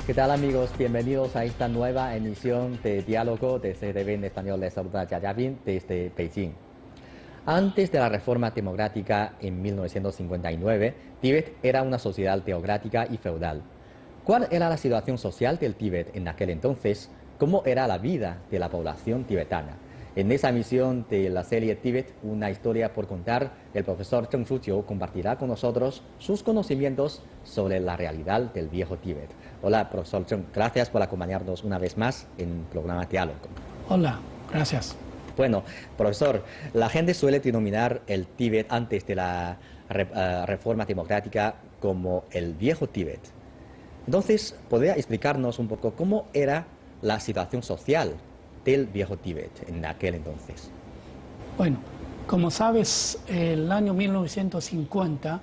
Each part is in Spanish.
¿Qué tal amigos? Bienvenidos a esta nueva emisión de Diálogo de CTV en español. Les saluda Yayabin desde Beijing. Antes de la reforma democrática en 1959, Tíbet era una sociedad teocrática y feudal. ¿Cuál era la situación social del Tíbet en aquel entonces? ¿Cómo era la vida de la población tibetana? En esa emisión de la serie Tíbet, una historia por contar, el profesor Zheng Shuqiu compartirá con nosotros sus conocimientos sobre la realidad del viejo Tíbet. Hola, profesor Zheng, gracias por acompañarnos una vez más en el programa Diálogo. Hola, gracias. Bueno, profesor, la gente suele denominar el Tíbet antes de la reforma democrática como el viejo Tíbet. Entonces, ¿podría explicarnos un poco cómo era la situación social del viejo Tíbet en aquel entonces? Bueno, como sabes, el año 1950,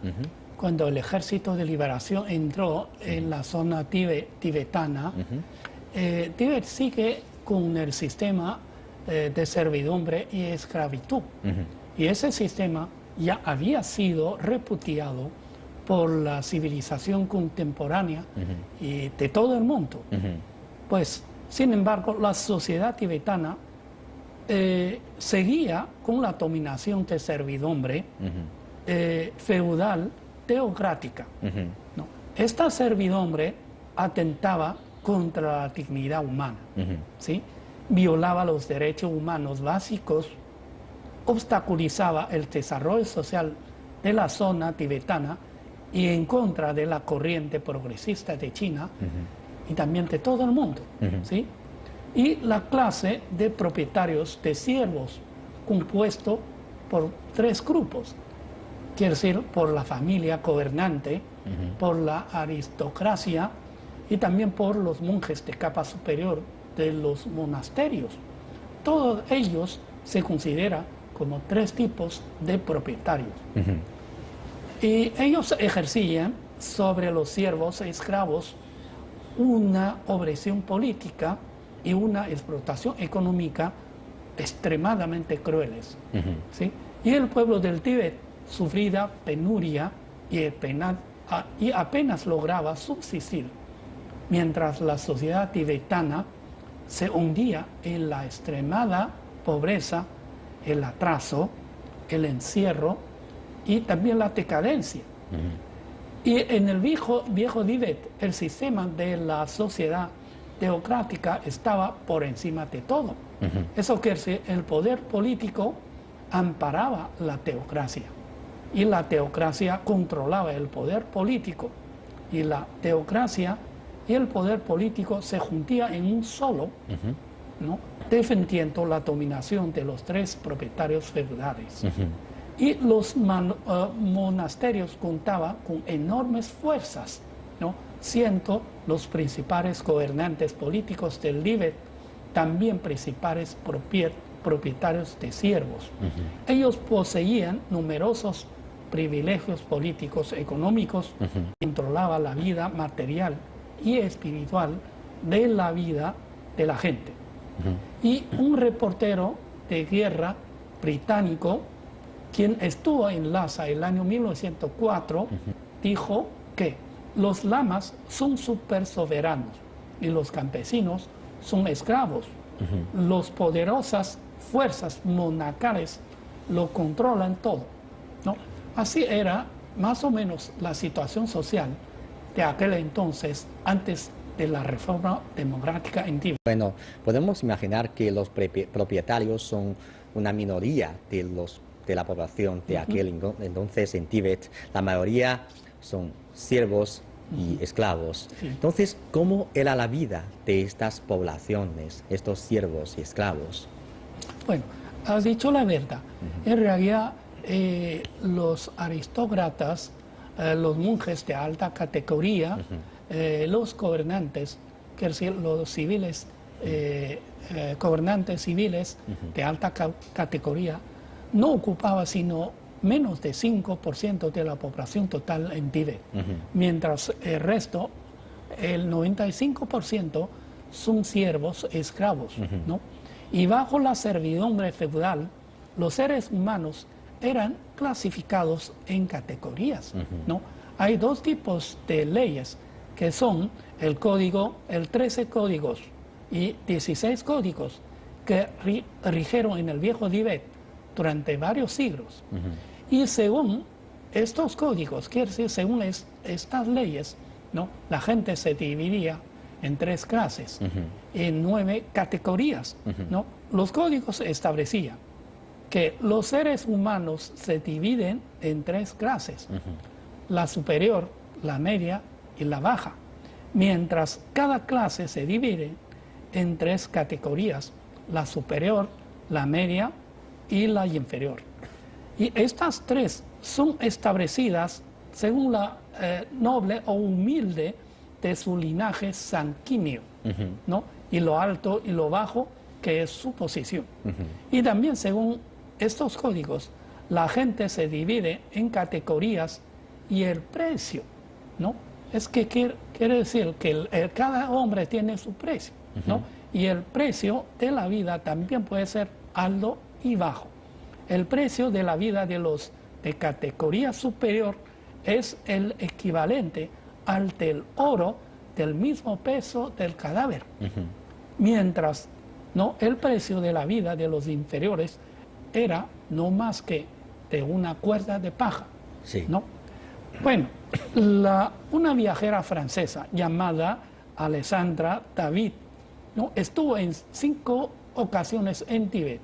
cuando el Ejército de Liberación entró en la zona tibetana, Tíbet sigue con el sistema de servidumbre y esclavitud. Y ese sistema ya había sido repudiado por la civilización contemporánea y de todo el mundo. Pues, sin embargo, la sociedad tibetana seguía con la dominación de servidumbre feudal teocrática. ¿No? Esta servidumbre atentaba contra la dignidad humana, ¿sí? Violaba los derechos humanos básicos, obstaculizaba el desarrollo social de la zona tibetana y en contra de la corriente progresista de China y también de todo el mundo, ¿sí? Y la clase de propietarios de siervos, compuesto por tres grupos, quiere decir, por la familia gobernante, por la aristocracia y también por los monjes de capa superior de los monasterios. Todos ellos se consideran como tres tipos de propietarios. Y ellos ejercían sobre los siervos e esclavos una opresión política y una explotación económica extremadamente crueles. ¿Sí? Y el pueblo del Tíbet sufría penuria y apenas lograba subsistir, mientras la sociedad tibetana se hundía en la extremada pobreza, el atraso, el encierro y también la decadencia. Y en el viejo Tíbet, el sistema de la sociedad teocrática estaba por encima de todo. Eso quiere decir, el poder político amparaba la teocracia y la teocracia controlaba el poder político, y la teocracia y el poder político se juntían en un solo, ¿no? Defendiendo la dominación de los tres propietarios feudales. Y los monasterios contaban con enormes fuerzas, ¿no? Siendo los principales gobernantes políticos del Tíbet también principales propietarios de siervos. Ellos poseían numerosos privilegios políticos, económicos, controlaban la vida material y espiritual de la vida de la gente. Y un reportero de guerra británico, quien estuvo en Lhasa el año 1904, dijo que los lamas son súper soberanos y los campesinos son esclavos. Las poderosas fuerzas monacales lo controlan todo, ¿no? Así era más o menos la situación social de aquel entonces, antes de la reforma democrática en Tíbet. Bueno, podemos imaginar que los propietarios son una minoría de la población de aquel entonces en Tíbet. La mayoría son siervos y esclavos. Entonces, ¿cómo era la vida de estas poblaciones, estos siervos y esclavos? Bueno, has dicho la verdad. En realidad, los aristócratas, los monjes de alta categoría, los gobernantes, quiero decir, los civiles, gobernantes civiles de alta categoría, no ocupaban sino menos de 5% de la población total en Tíbet, mientras el resto, el 95%, son siervos esclavos, ¿no? Y bajo la servidumbre feudal, los seres humanos eran clasificados en categorías, ¿no? Hay dos tipos de leyes que son el 13 códigos y 16 códigos que rigieron en el viejo Tíbet durante varios siglos. Y según estos códigos, quiere decir, según estas leyes, ¿no?, la gente se dividía en 3 clases, en 9 categorías, ¿no? Los códigos establecían que los seres humanos se dividen en 3 clases, la superior, la media y la baja, mientras cada clase se divide en 3 categorías, la superior, la media y la inferior. Y estas 3 son establecidas según la noble o humilde de su linaje sanguíneo, ¿no?, y lo alto y lo bajo que es su posición. Y también según estos códigos, la gente se divide en categorías y el precio, ¿no? Es que quiere decir que cada hombre tiene su precio, ¿no? Y el precio de la vida también puede ser alto y bajo. El precio de la vida de los de categoría superior es el equivalente al del oro del mismo peso del cadáver. Mientras, ¿no?, el precio de la vida de los inferiores era no más que de una cuerda de paja, ¿no? Bueno, una viajera francesa llamada Alessandra David, ¿no?, estuvo en 5 ocasiones en Tíbet.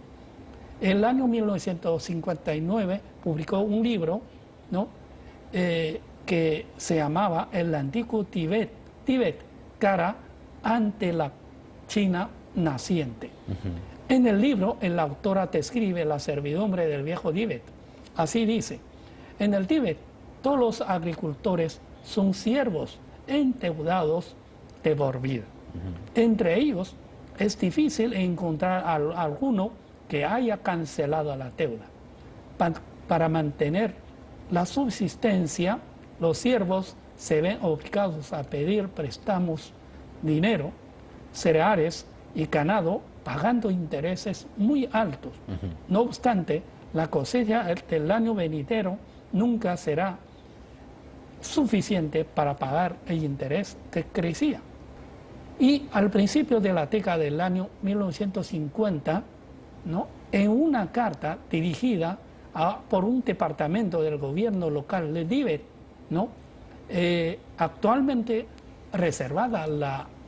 En el año 1959 publicó un libro, ¿no?, que se llamaba El antiguo Tíbet, cara ante la China naciente. En el libro, la autora describe la servidumbre del viejo Tíbet. Así dice: en el Tíbet, todos los agricultores son siervos endeudados de por vida. Entre ellos, es difícil encontrar a alguno que haya cancelado la deuda. Para mantener la subsistencia, los siervos se ven obligados a pedir préstamos, dinero, cereales y ganado, pagando intereses muy altos. No obstante, la cosecha del año venidero nunca será suficiente para pagar el interés que crecía. Y al principio de la década del año 1950, ¿no?, en una carta dirigida por un departamento del gobierno local de Tíbet, ¿no?, actualmente reservada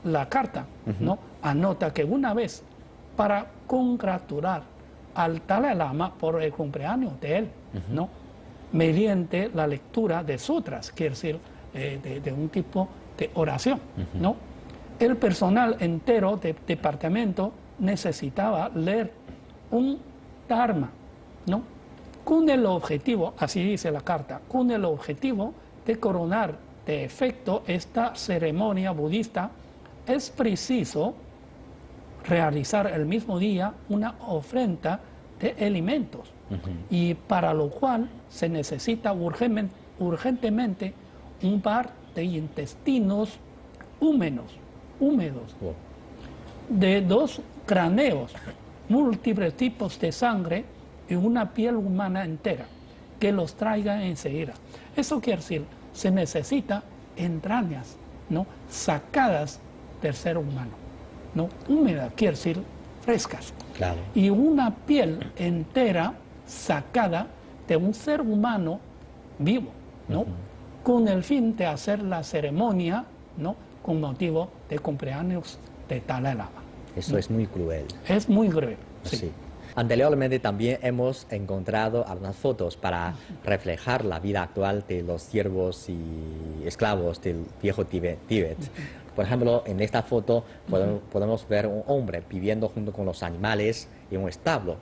la carta, ¿no?, anota que una vez, para congratular al Dalai Lama por el cumpleaños de él, ¿no?, mediante la lectura de sutras, quiere decir, de un tipo de oración, ¿no?, el personal entero del departamento necesitaba leer un dharma, ¿no?, con el objetivo, así dice la carta, con el objetivo de coronar de efecto esta ceremonia budista, es preciso realizar el mismo día una ofrenda de alimentos, y para lo cual se necesita urgentemente un par de intestinos húmedos, de 2 cráneos, múltiples tipos de sangre y una piel humana entera, que los traiga enseguida. Eso quiere decir, se necesita entrañas, ¿no?, sacadas del ser humano, ¿no? Húmedas quiere decir frescas. Claro. Y una piel entera sacada de un ser humano vivo, ¿no?, con el fin de hacer la ceremonia, ¿no?, con motivo de cumpleaños de Dalai Lama. Eso es muy cruel. Es muy cruel, sí. Sí. Anteriormente también hemos encontrado algunas fotos para reflejar la vida actual de los siervos y esclavos del viejo Tíbet. Por ejemplo, en esta foto podemos ver un hombre viviendo junto con los animales en un establo.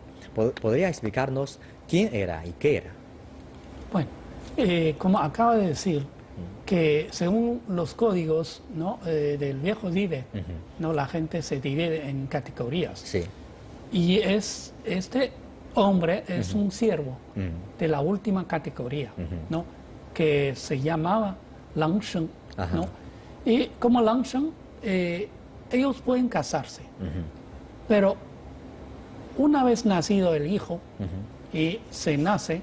¿Podría explicarnos quién era y qué era? Bueno, como acaba de decir, que según los códigos, ¿no?, del viejo Tíbet, ¿no?, la gente se divide en categorías. Sí. Y este hombre es un siervo de la última categoría, ¿no?, que se llamaba Langshen, ¿no? Y como Langshen, ellos pueden casarse, pero una vez nacido el hijo, y se nace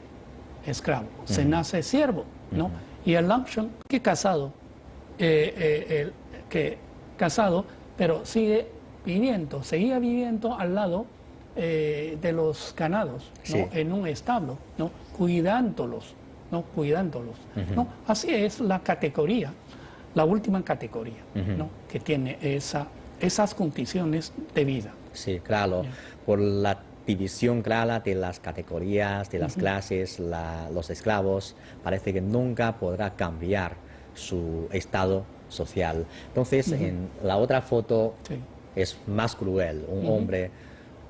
esclavo, se nace siervo, ¿no? Y el Langshen, que casado, casado, pero seguía viviendo al lado de los ganados, ¿no? Sí. En un establo, ¿no? Cuidándolos, ¿no? ¿no? Así es la categoría, la última categoría, ¿no? Que tiene esas condiciones de vida. Sí, claro, por la división clara de las categorías, de las clases, los esclavos, parece que nunca podrá cambiar su estado social. Entonces, en la otra foto es más cruel, un hombre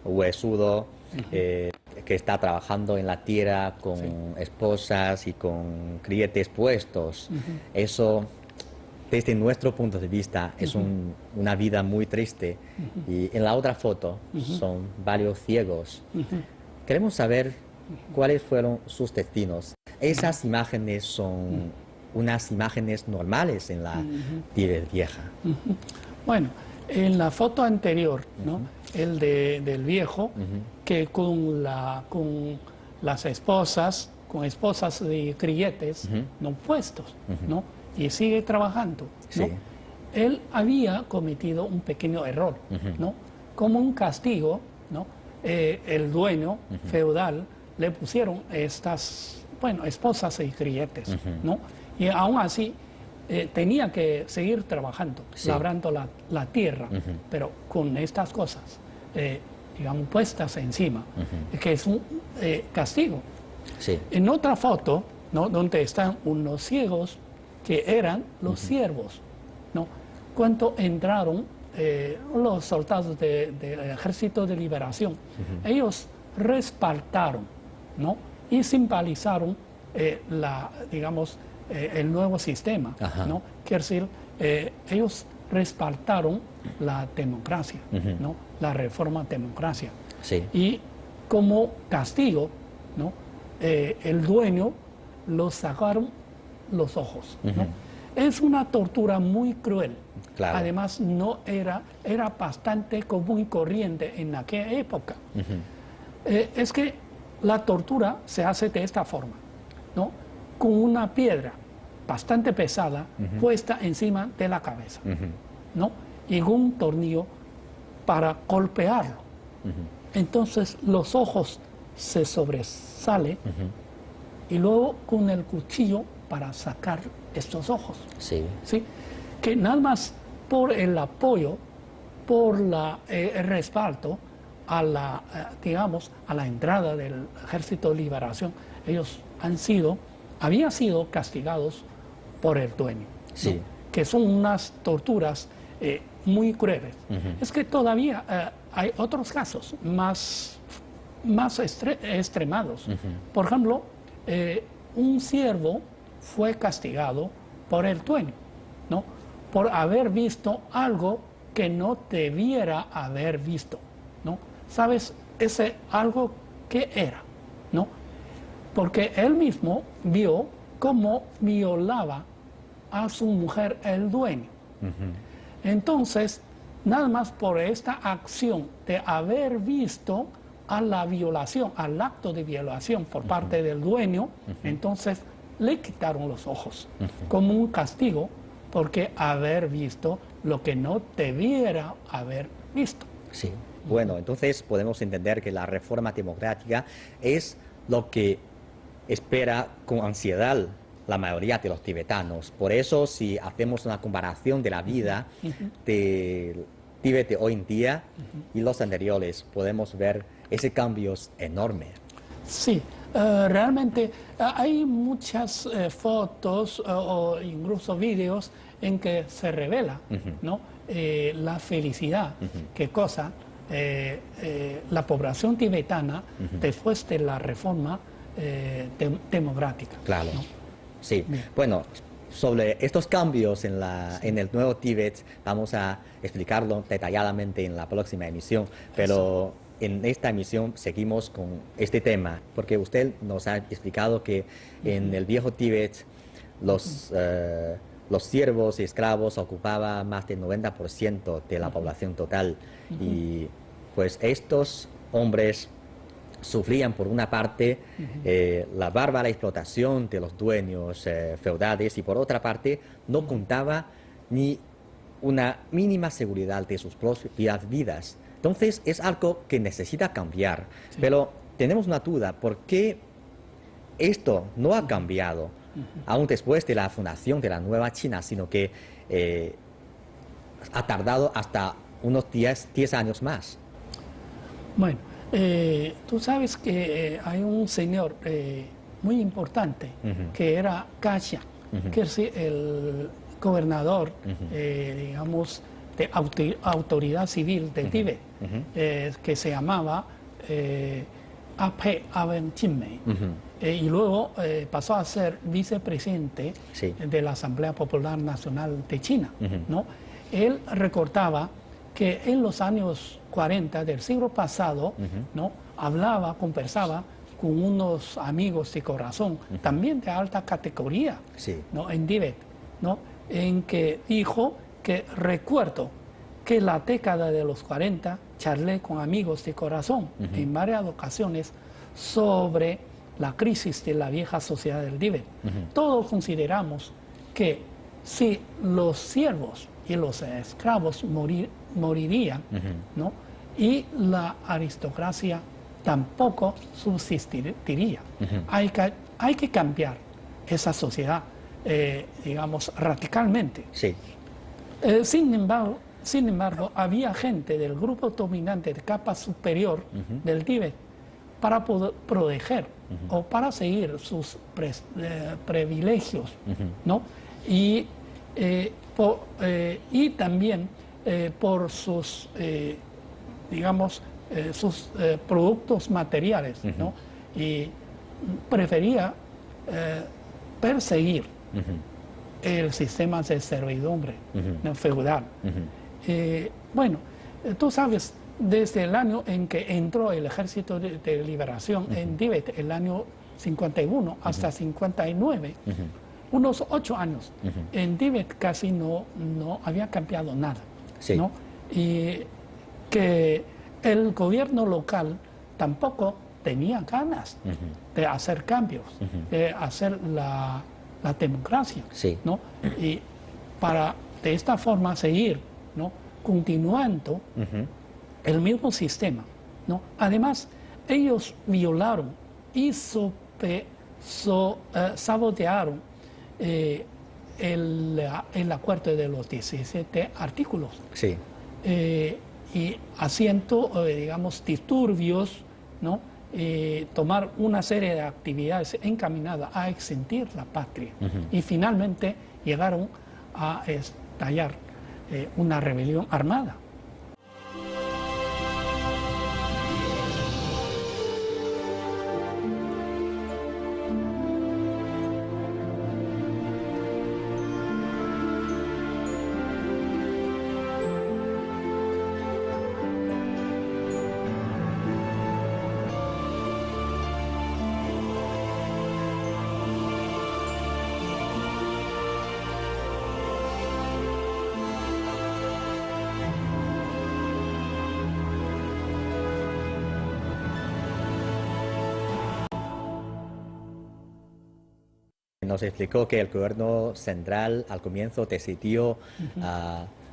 huesudo que está trabajando en la tierra con esposas y con grilletes puestos. Eso, desde nuestro punto de vista, es una vida muy triste. Y en la otra foto son varios ciegos. Queremos saber cuáles fueron sus destinos. Esas imágenes son unas imágenes normales en la Tíbet vieja. Bueno, en la foto anterior, ¿no? El del viejo, que con las esposas, de grilletes, no puestos, ¿no? Y sigue trabajando, ¿no? Sí. Él había cometido un pequeño error, ¿no? Como un castigo, ¿no? El dueño feudal le pusieron estas, esposas y grilletes, ¿no? Y aún así tenía que seguir trabajando, labrando la tierra, pero con estas cosas, digamos, puestas encima, que es un castigo. Sí. En otra foto, ¿no? Donde están unos ciegos que eran los siervos, ¿no? Cuando entraron los soldados del Ejército de Liberación, ellos respaldaron, ¿no? Y simbolizaron el nuevo sistema, ¿no? Quiere decir, ellos respaldaron la democracia, ¿no? La reforma democracia. Sí. Y como castigo, ¿no? El dueño los sacaron los ojos, ¿no? Es una tortura muy cruel. Claro. Además, era bastante común y corriente en aquella época. Es que la tortura se hace de esta forma, ¿no? Con una piedra bastante pesada puesta encima de la cabeza, ¿no? Y un tornillo para golpearlo. Entonces los ojos se sobresalen y luego con el cuchillo para sacar estos ojos. Sí. ¿Sí? Que nada más por el apoyo, por el respaldo a la entrada del Ejército de Liberación, ellos habían sido castigados por el dueño, Sí. ¿no? Que son unas torturas muy crueles. Es que todavía hay otros casos más extremados. Por ejemplo, un siervo fue castigado por el dueño, ¿no? Por haber visto algo que no debiera haber visto, ¿no? ¿Sabes ese algo qué era, no? Porque él mismo vio cómo violaba a su mujer el dueño. Entonces, nada más por esta acción de haber visto a la violación, al acto de violación por parte del dueño, entonces le quitaron los ojos como un castigo porque haber visto lo que no debiera haber visto. Sí. Bueno, entonces podemos entender que la reforma democrática es lo que espera con ansiedad la mayoría de los tibetanos. Por eso, si hacemos una comparación de la vida del Tíbet de hoy en día y los anteriores, podemos ver ese cambio enorme. Sí, realmente hay muchas fotos o incluso vídeos en que se revela, ¿no? La felicidad que goza la población tibetana después de la reforma democrática. Claro. ¿No? Sí. Bien. Bueno, sobre estos cambios en el nuevo Tíbet vamos a explicarlo detalladamente en la próxima emisión, pero en esta emisión seguimos con este tema, porque usted nos ha explicado que en el viejo Tíbet los siervos y esclavos ocupaban más del 90% de la población total y pues estos hombres sufrían por una parte la bárbara explotación de los dueños feudales y por otra parte no contaba ni una mínima seguridad de sus propias vidas. Entonces es algo que necesita cambiar, sí. Pero tenemos una duda, ¿por qué esto no ha cambiado aún después de la fundación de la nueva China, sino que ha tardado hasta unos 10 años más? Bueno, tú sabes que hay un señor muy importante que era Kasia, que es el gobernador, digamos, de autoridad civil de Tíbet, que se llamaba A.P. Aben Chinmei. Y luego pasó a ser vicepresidente de la Asamblea Popular Nacional de China, ¿no? Él recordaba que en los años 40 del siglo pasado, ¿no?, conversaba con unos amigos de corazón, también de alta categoría, ¿no?, en Tíbet, ¿no?, en que dijo que recuerdo que la década de los 40 charlé con amigos de corazón en varias ocasiones sobre la crisis de la vieja sociedad del Tíbet. Todos consideramos que si los siervos y los esclavos morirían, ¿no?, y la aristocracia tampoco subsistiría. Hay que cambiar esa sociedad, digamos, radicalmente. Sin embargo, había gente del grupo dominante de capa superior del Tíbet para poder proteger o para seguir sus privilegios, ¿no? Y también por sus, digamos, sus productos materiales, ¿no? Y prefería perseguir el sistema de servidumbre feudal. Bueno, tú sabes, desde el año en que entró el Ejército de Liberación en Tíbet, el año 51 hasta 59, unos 8 años, en Tíbet casi no había cambiado nada, ¿no? Y que el gobierno local tampoco tenía ganas de hacer cambios, de hacer la democracia, ¿no? Y para de esta forma seguir, ¿no?, continuando el mismo sistema, ¿no? Además, ellos violaron y sabotearon el acuerdo de los 17 artículos. Y haciendo, digamos, disturbios, ¿no?, tomar una serie de actividades encaminadas a extinguir la patria. Y finalmente llegaron a estallar una rebelión armada. Nos explicó que el gobierno central al comienzo decidió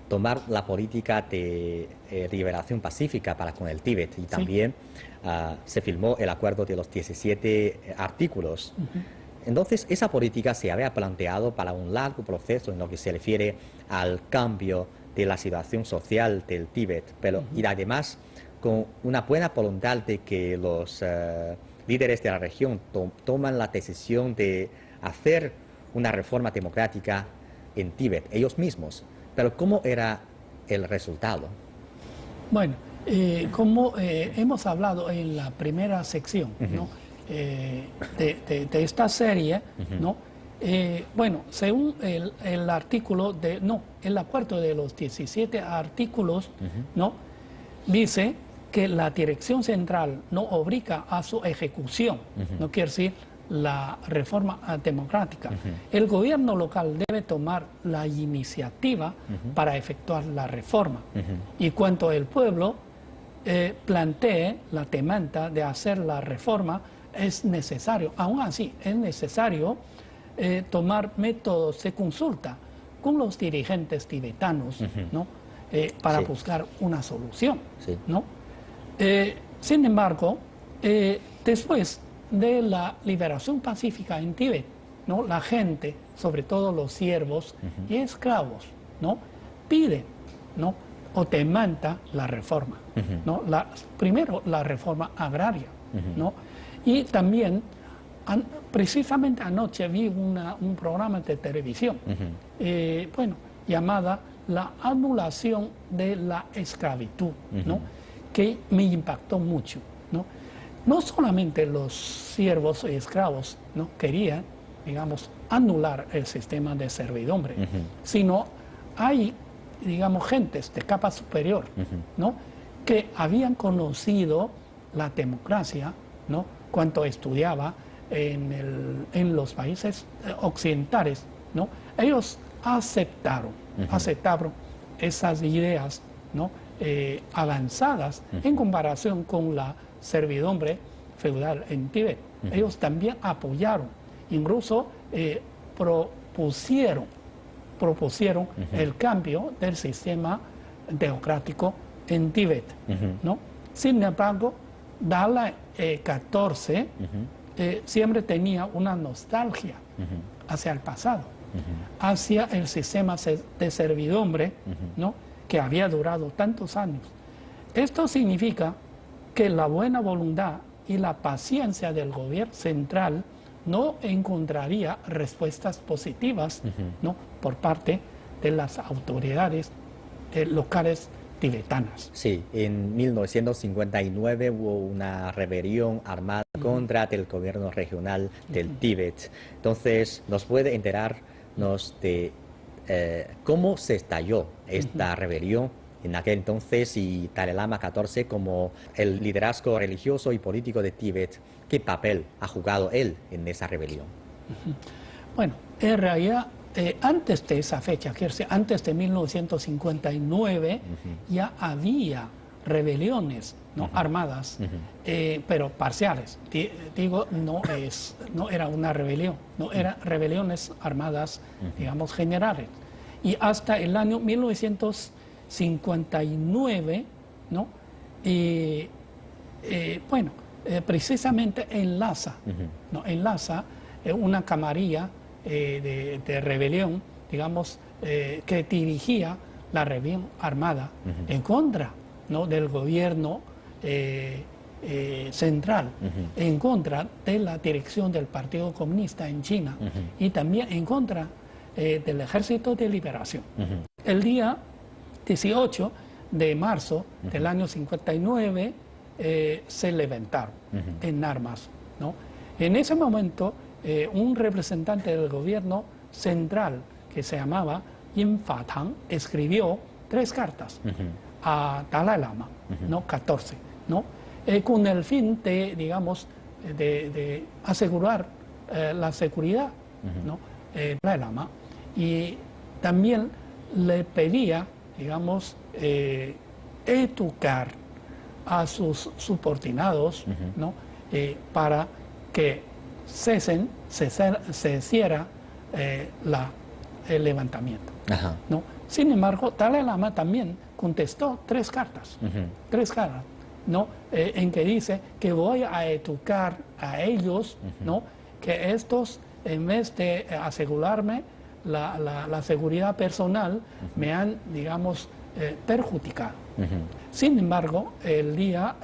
tomar la política de liberación pacífica para con el Tíbet y también se firmó el acuerdo de los 17 artículos. Entonces, esa política se había planteado para un largo proceso en lo que se refiere al cambio de la situación social del Tíbet, pero y además con una buena voluntad de que los líderes de la región toman la decisión de hacer una reforma democrática en Tíbet, ellos mismos. Pero ¿cómo era el resultado? Bueno, como hemos hablado en la primera sección, ¿no?, de esta serie, ¿no? Bueno, según el artículo el acuerdo de los 17 artículos, ¿no?, dice que la dirección central no obliga a su ejecución, no quiere decir la reforma democrática. El gobierno local debe tomar la iniciativa para efectuar la reforma. Y cuando el pueblo plantee la demanda de hacer la reforma, es necesario, aún así, es necesario tomar métodos de consulta con los dirigentes tibetanos, ¿no? Para buscar una solución, ¿no? Sin embargo, después de la liberación pacífica en Tíbet, ¿no? La gente, sobre todo los siervos y esclavos, ¿no? Piden, ¿no? O demanda la reforma, ¿no? Primero la reforma agraria, ¿no? Y también, precisamente anoche vi un programa de televisión, bueno, llamada La anulación de la esclavitud, ¿no? Que me impactó mucho, ¿no? No solamente los siervos y esclavos, ¿no? Querían, digamos, anular el sistema de servidumbre, sino hay, digamos, gentes de capa superior, ¿no? Que habían conocido la democracia, ¿no? Cuando estudiaba en los países occidentales, ¿no? Ellos aceptaron esas ideas, ¿no? Avanzadas en comparación con la servidumbre feudal en Tíbet. Ellos también apoyaron, incluso propusieron el cambio del sistema democrático en Tíbet, ¿no? Sin embargo, Dalai XIV siempre tenía una nostalgia hacia el pasado, hacia el sistema de servidumbre, ¿no? Que había durado tantos años. Esto significa que la buena voluntad y la paciencia del gobierno central no encontraría respuestas positivas, ¿no? Por parte de las autoridades locales tibetanas. Sí, en 1959 hubo una rebelión armada contra el gobierno regional del Tíbet. Entonces, ¿nos puede enterarnos de cómo se estalló esta rebelión en aquel entonces y Dalai Lama XIV como el liderazgo religioso y político de Tíbet? ¿Qué papel ha jugado él en esa rebelión? Bueno, en realidad, antes de esa fecha, antes de 1959, ya había rebeliones, ¿no? Armadas, pero parciales. Digo, no era una rebelión, no eran rebeliones armadas, digamos, generales. Y hasta el año 1959, ¿no? Bueno, precisamente en Lhasa, ¿no? En Lhasa, una camarilla de rebelión, digamos, que dirigía la rebelión armada en contra, ¿no? Del gobierno central, en contra de la dirección del Partido Comunista en China y también en contra del Ejército de Liberación. El día 18 de marzo del año 59 se levantaron en armas, ¿no? En ese momento, un representante del gobierno central que se llamaba Yin Fatang escribió 3 cartas a Dalai Lama, ¿no? 14, ¿no? Con el fin de, digamos, de asegurar la seguridad, ¿no? Dalai Lama, y también le pedía, digamos, educar a sus subordinados, ¿no? Para que cesiera el levantamiento, ¿no? Sin embargo, Dalai Lama también contestó 3 cartas, 3 cartas, ¿no? En que dice que voy a educar a ellos, ¿no? Que estos, en vez de asegurarme la seguridad personal, me han, digamos, perjudicado. Sin embargo, el día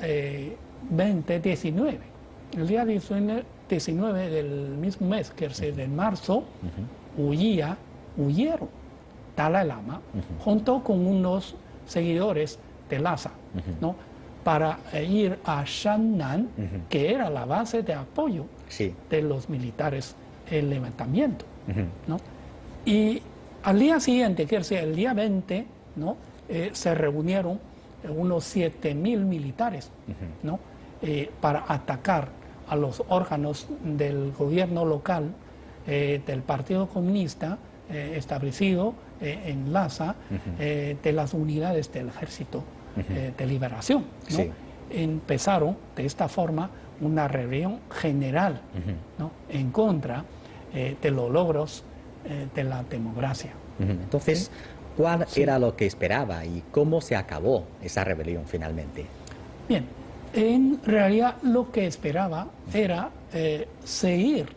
19 del mismo mes, que es de marzo, huyeron Dalai Lama junto con unos seguidores de Lhasa, ¿no? Para ir a Shannan, que era la base de apoyo de los militares el levantamiento, ¿no? Y al día siguiente, que es el día 20, ¿no? Se reunieron unos 7.000 militares, ¿no? Para atacar a los órganos del gobierno local del Partido Comunista establecido en Lhasa, de las unidades del Ejército de Liberación, ¿no? Empezaron de esta forma una rebelión general, ¿no? En contra de los logros de la democracia. Entonces, ¿cuál era lo que esperaba y cómo se acabó esa rebelión finalmente? Bien, en realidad lo que esperaba era seguir,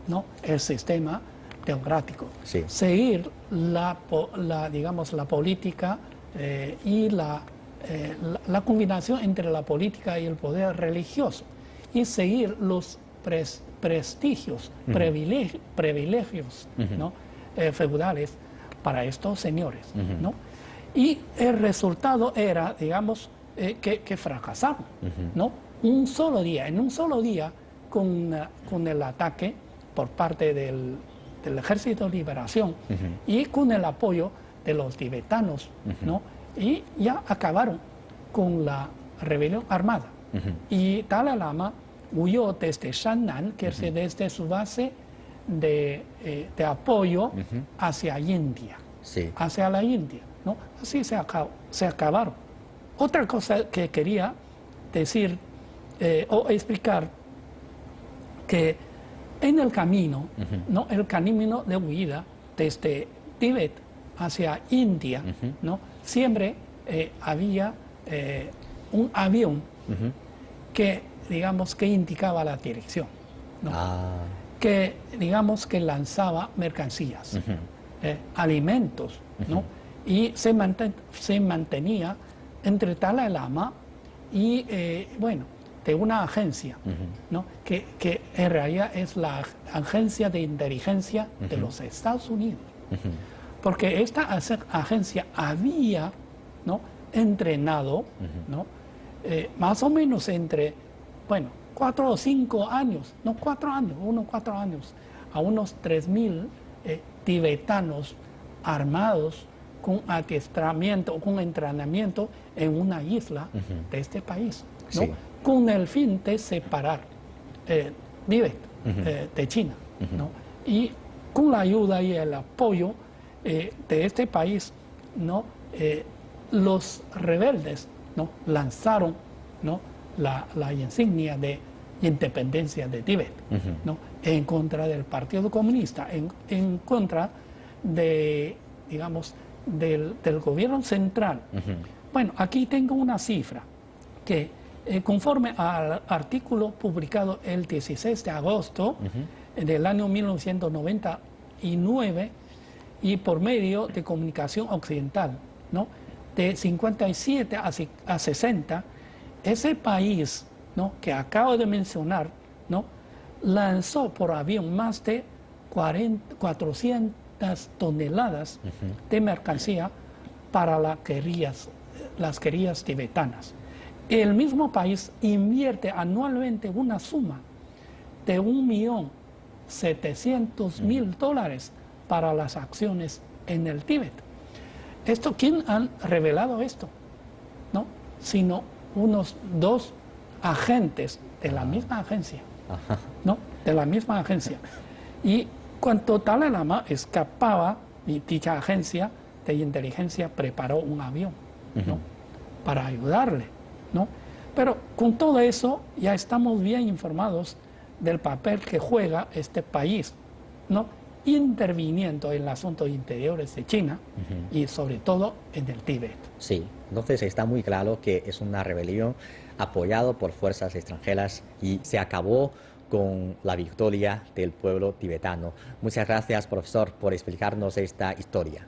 ¿no?, el sistema democrático, Sí. seguir digamos, la política y la combinación entre la política y el poder religioso, y seguir los prestigios, privilegios, ¿no?, feudales para estos señores, ¿no? Y el resultado era, digamos, que fracasaron, ¿no? En un solo día, con el ataque por parte del Ejército de Liberación y con el apoyo de los tibetanos, ¿no? Y ya acabaron con la rebelión armada. Y Dalai Lama huyó desde Shannan, que es desde su base de apoyo hacia India, hacia la India, ¿no? Así se acabaron. Otra cosa que quería decir o explicar, que en el camino, ¿no?, el camino de huida desde Tíbet hacia India, ¿no?, siempre había un avión que, digamos, que indicaba la dirección, ¿no? Que, digamos, que lanzaba mercancías, alimentos, ¿no? Y se mantenía entre Dalai Lama y, bueno, de una agencia, ¿no?, que en realidad es la agencia de inteligencia de los Estados Unidos. Porque esta agencia había, ¿no?, entrenado, ¿no?, más o menos entre, bueno, 4 o 5 años, no 4 años, 4 años, a unos 3.000 tibetanos armados con adiestramiento, con entrenamiento en una isla de este país, ¿no? Con el fin de separar Tíbet de China, ¿no? Y con la ayuda y el apoyo de este país, ¿no?, los rebeldes, ¿no?, lanzaron, ¿no?, la insignia de independencia de Tíbet, ¿no?, en contra del Partido Comunista, en contra de, digamos, del gobierno central. Bueno, aquí tengo una cifra que, conforme al artículo publicado el 16 de agosto del año 1999 y por medio de Comunicación Occidental, ¿no?, de 57 a 60, ese país, ¿no?, que acabo de mencionar, ¿no?, lanzó por avión más de 400 toneladas de mercancía para las guerrillas tibetanas. El mismo país invierte anualmente una suma de $1.700.000 para las acciones en el Tíbet. ¿Quién han revelado esto? ¿No? Sino unos 2 agentes de la misma agencia, ¿no?, de la misma agencia. Y cuando Dalai Lama escapaba, y dicha agencia de inteligencia preparó un avión, ¿no?, para ayudarle, ¿no? Pero con todo eso ya estamos bien informados del papel que juega este país, ¿no?, interviniendo en los asuntos interiores de China y sobre todo en el Tíbet. Sí, entonces está muy claro que es una rebelión apoyada por fuerzas extranjeras y se acabó con la victoria del pueblo tibetano. Muchas gracias, profesor, por explicarnos esta historia.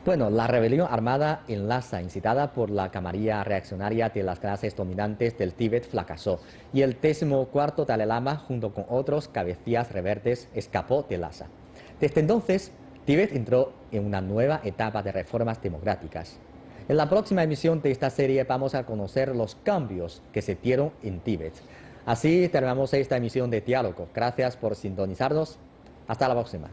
Bueno, la rebelión armada en Lhasa, incitada por la camarilla reaccionaria de las clases dominantes del Tíbet, fracasó y el 14º Dalai Lama, junto con otros cabecillas rebeldes, escapó de Lhasa. Desde entonces, Tíbet entró en una nueva etapa de reformas democráticas. En la próxima emisión de esta serie vamos a conocer los cambios que se dieron en Tíbet. Así terminamos esta emisión de Diálogo. Gracias por sintonizarnos. Hasta la próxima.